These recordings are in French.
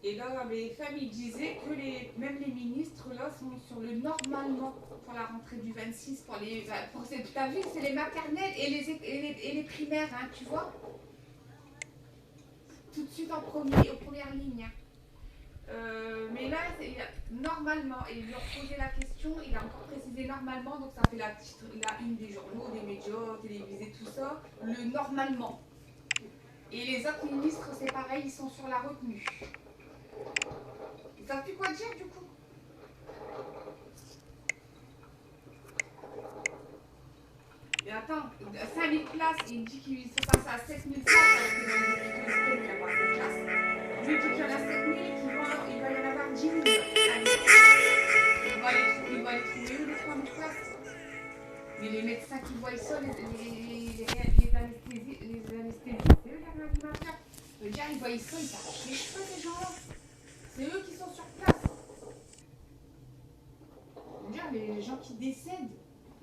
Et là, mes femmes, ils disaient que même les ministres, là, sont sur le normalement pour la rentrée du 26, t'as vu, c'est les maternelles et les primaires, hein, tu vois. Tout de suite aux premières lignes. Mais là, normalement, et ils lui ont posé la question, il a encore précisé normalement, donc ça fait la une des journaux, des médias, télévisés, tout ça, le normalement. Et les autres ministres, c'est pareil, ils sont sur la retenue. Ils savent plus quoi dire du coup. Et attends, 5000 places, il dit qu'il faut passer à 7000 places avec les qui avoir cette classe. Lui dit qu'il y en a 7000 et qu'il va y en avoir 10 000. Il va les trouver où les 3000 places. Mais les médecins qui voient ça, les anesthésistes, c'est eux les réanimateurs. Je veux dire, ils voient ça, ils s'arrachent les cheveux, ces gens-là. C'est eux qui sont sur place. Je veux dire, les gens qui décèdent,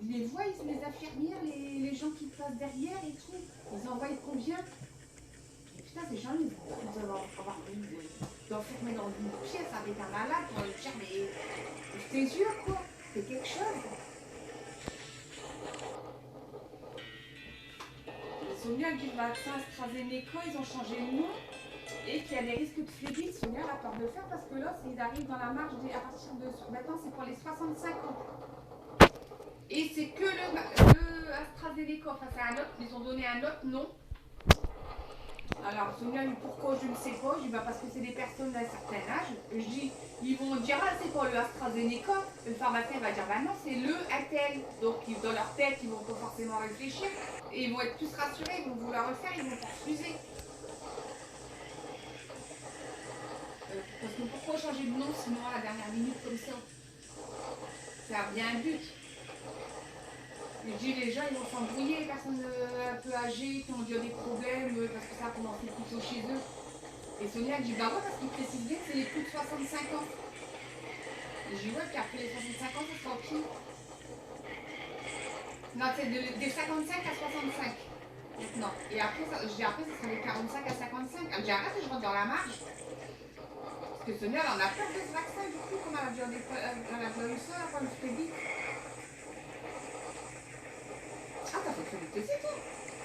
ils les voient, les infirmières, les gens qui passent derrière et tout. Ils envoient combien? Et putain, ces gens-là, ils doivent avoir envie d'enfermer dans une pièce avec un malade pour lui dire, mais tes yeux, quoi. C'est quelque chose. Sonia dit le vaccin AstraZeneca, ils ont changé le nom et qu'il y a des risques de phlébite. Sonia a peur de le faire parce que là, ils arrivent dans la marge à partir de. Maintenant, c'est pour les 65 ans. Et c'est que le AstraZeneca. Enfin, c'est un autre, ils ont donné un autre nom. Alors, Sonia dit pourquoi je ne sais pas. Je dis bah, parce que c'est des personnes d'un certain âge. Je dis, ils vont dire ah, c'est quoi le AstraZeneca? Le pharmacien va dire bah non, c'est le ATL. Donc, dans leur tête, ils vont pas forcément réfléchir. Et ils vont être plus rassurés, ils vont vouloir le faire, ils vont refuser. Parce que pourquoi changer de nom sinon à la dernière minute comme ça? Ça a bien un but. Je dis les gens ils vont s'embrouiller, les personnes un peu âgées qui ont déjà des problèmes parce que ça a commencé plutôt chez eux. Et Sonia dit bah ouais parce qu'ils précisent bien que c'est les plus de 65 ans. Et je dis ouais puis après les 65 ans ça sera au pied. Non c'est des 55 à 65. Non. Et après je dis après ça sera des 45 à 55. Elle me dit arrête je rentre dans la marge. Parce que Sonia elle en a peur de ce vaccin du coup comme elle a déjà eu ça quand je t'ai dit. Ah, t'as fait le test, toi?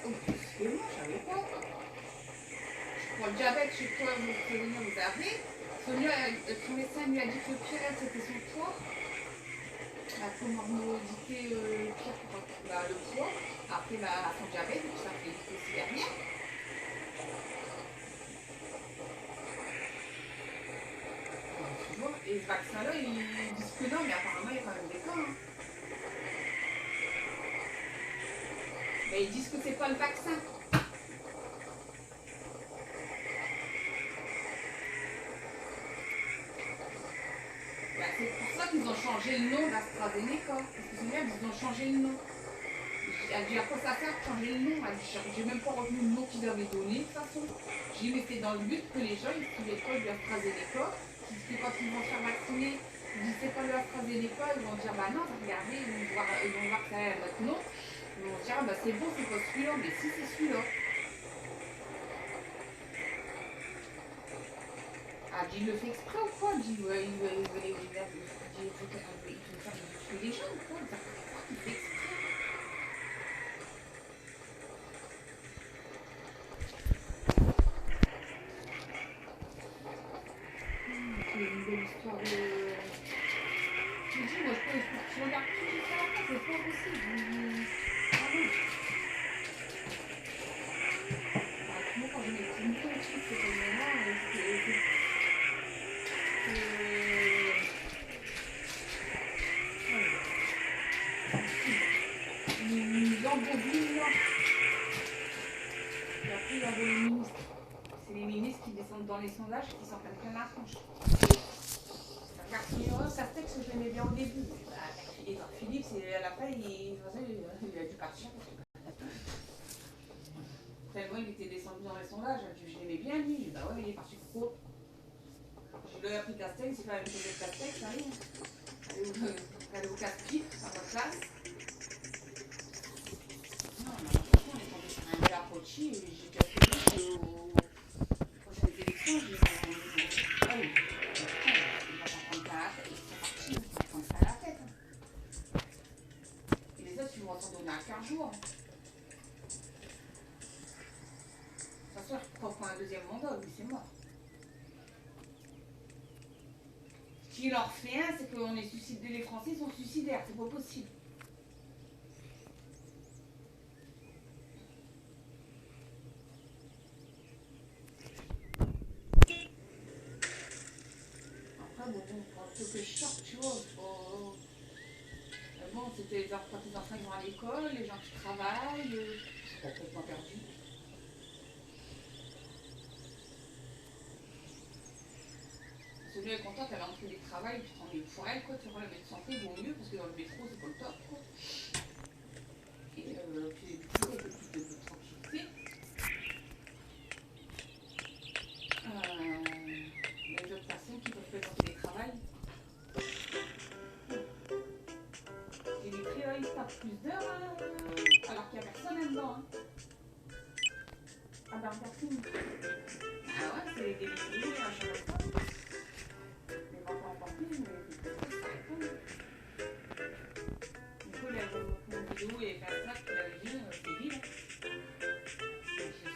Oh, excusez-moi, je savais pas. Pour le diabète, chez toi, Sonia, vous avez. Sonia, son médecin lui a dit que le pire, c'était son poids. La comorbidité pire pour le poids. Après, son diabète, tout ça fait aussi derrière. Tu vois, et ce vaccin-là, ils disent que non, mais apparemment, il y a quand même des cas. Hein. Mais ils disent que c'est pas le vaccin. Bah, c'est pour ça qu'ils ont changé le nom d'AstraZeneca. Parce que c'est bien qu'ils ont changé le nom. Elle dit à quoi ça sert de changer le nom? Elle dit j'ai même pas retenu le nom qu'ils avaient donné de toute façon. J'ai dit mais c'est dans le but que les gens ils suivent pas du AstraZeneca. Puisque quand ils vont se faire vacciner, ils disent c'est pas le AstraZeneca, ils vont dire bah non, regardez, ils vont voir que ça a un autre nom. Ils vont dire, ah bah c'est bon, c'est pas celui-là, mais si c'est celui-là. Ah, il le fait exprès ou quoi? Il dit, ouais, il veut tuer les gens ou quoi? Il fait exprès. C'est une nouvelle histoire de. Je me dis, moi je regarde tout ça, c'est pas possible. Ah oui. Moi quand je mets une vidéo dessus, c'est comme moi, ils embobinent là. Et après ils envoient les ministres. C'est les ministres qui descendent dans les sondages qui s'en prennent plein la tronche. Regarde, ça se texte que je l'aimais bien au début. Et Philippe, à la fin, il a dû partir. Tellement il était descendu dans les sondages, je l'aimais bien lui. J'ai dit, bah ouais, mais il est parti pourquoi? J'ai lui appris Castex, c'est pas la même chose que Castex, allez. Allez au casse-pipe, à votre place. Non, mais franchement, on est tombé sur un gars Pochi, et j'ai déjà fait aux prochaines élections, allez. ils vont s'en donner à 15 jours. De toute façon, je prends un deuxième mandat, lui, c'est mort. Ce qu'il leur fait un, c'est que les Français sont suicidaires, c'est pas possible. Après, bon, pour un peu que je sorte, tu vois, bon, c'était quand les enfants vont à l'école, les gens qui travaillent, je suis complètement perdue. Celui est content qu'elle a entré du travail, puis tant mieux pour elle, quoi, tu vois, le médecin santé vaut mieux, parce que dans le métro, c'est pas le top, quoi. Et puis du coup, elle a plus de tranquillité. Les autres personnes qui peuvent faire du télétravail. Et les prix, ils se tapent plus d'heures, alors qu'il n'y a personne là-dedans. Hein. Ah ben, personne. Ah ouais, c'est des vidéos, à chaque fois. Mais on va pas en parler, mais c'est pas ça répond. Du coup, la vidéo et faire ça, puis la vie, c'est vide.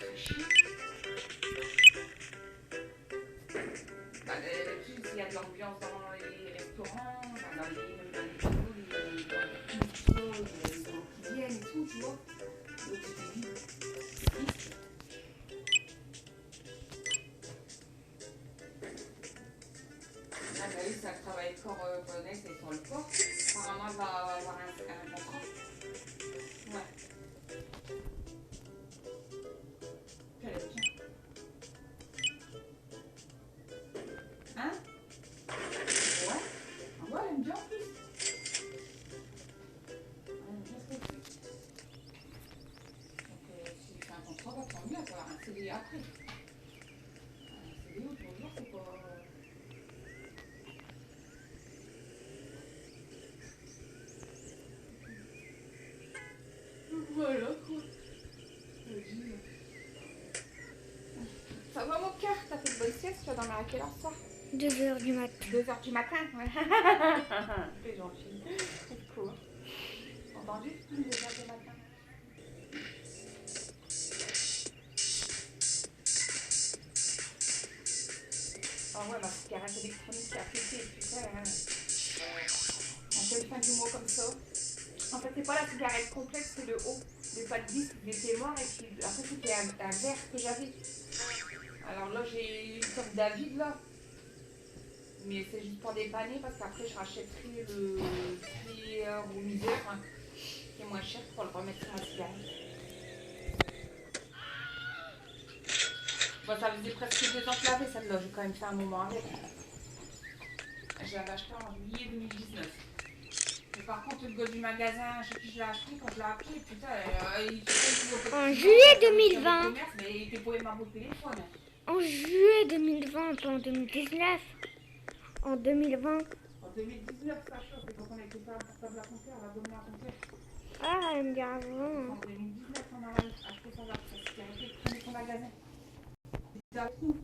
C'est chiant. Bah, d'habitude, s'il y a de l'ambiance dans les restaurants, dans les bureaux, les gens qui viennent et tout, tu vois. Donc c'était vide. Ah bah oui, ça travaille fort polonais, c'est sur le port. Apparemment, elle va avoir un contrat. Ouais. Puis elle est bien. Hein? Ouais. Ah ouais, elle aime bien en plus. Elle aime bien ce qu'elle fait. Donc si c'est un contrat, bah tant mieux, elle va avoir un CDI après. Un CDI, toujours, c'est pas... Voilà quoi. Ça va mon cœur? T'as fait de bonne sieste? Tu vas dormir à quelle heure ça? 2 heures du matin. 2 heures du matin? Ouais. C'est gentil. C'est cool. Entendu? 2 heures du matin. Ah ouais, ma cigarette électronique qui a pété, putain. En pleine fin du mois comme ça. En fait, c'est pas la cigarette complète, c'est le haut. Les pas de disque, il était mort et puis après c'était un verre que j'avais. Alors là, j'ai eu comme David là. Mais c'est juste pour dépanner parce qu'après je rachèterai le prieur ou misère hein, qui est moins cher pour le remettre sur la cigarette. Bon, ça faisait presque 2 ans que je l'avais celle-là, j'ai quand même fait un moment avec. Je l'avais acheté en juillet 2019. Mais par contre, le gars du magasin chez qui je l'ai acheté, quand je l'ai appelé, putain, En juillet 2020. Mais il était pas aimable au téléphone. En juillet 2020, pas en 2019. En 2020. En 2019, ça chauffe, c'est quand on était pas portable à ton père, on l'a donné à ton père. Ah, elle me dit avant. En 2019, on a acheté ça là, parce qu'il a pris son magasin. C'était à tout.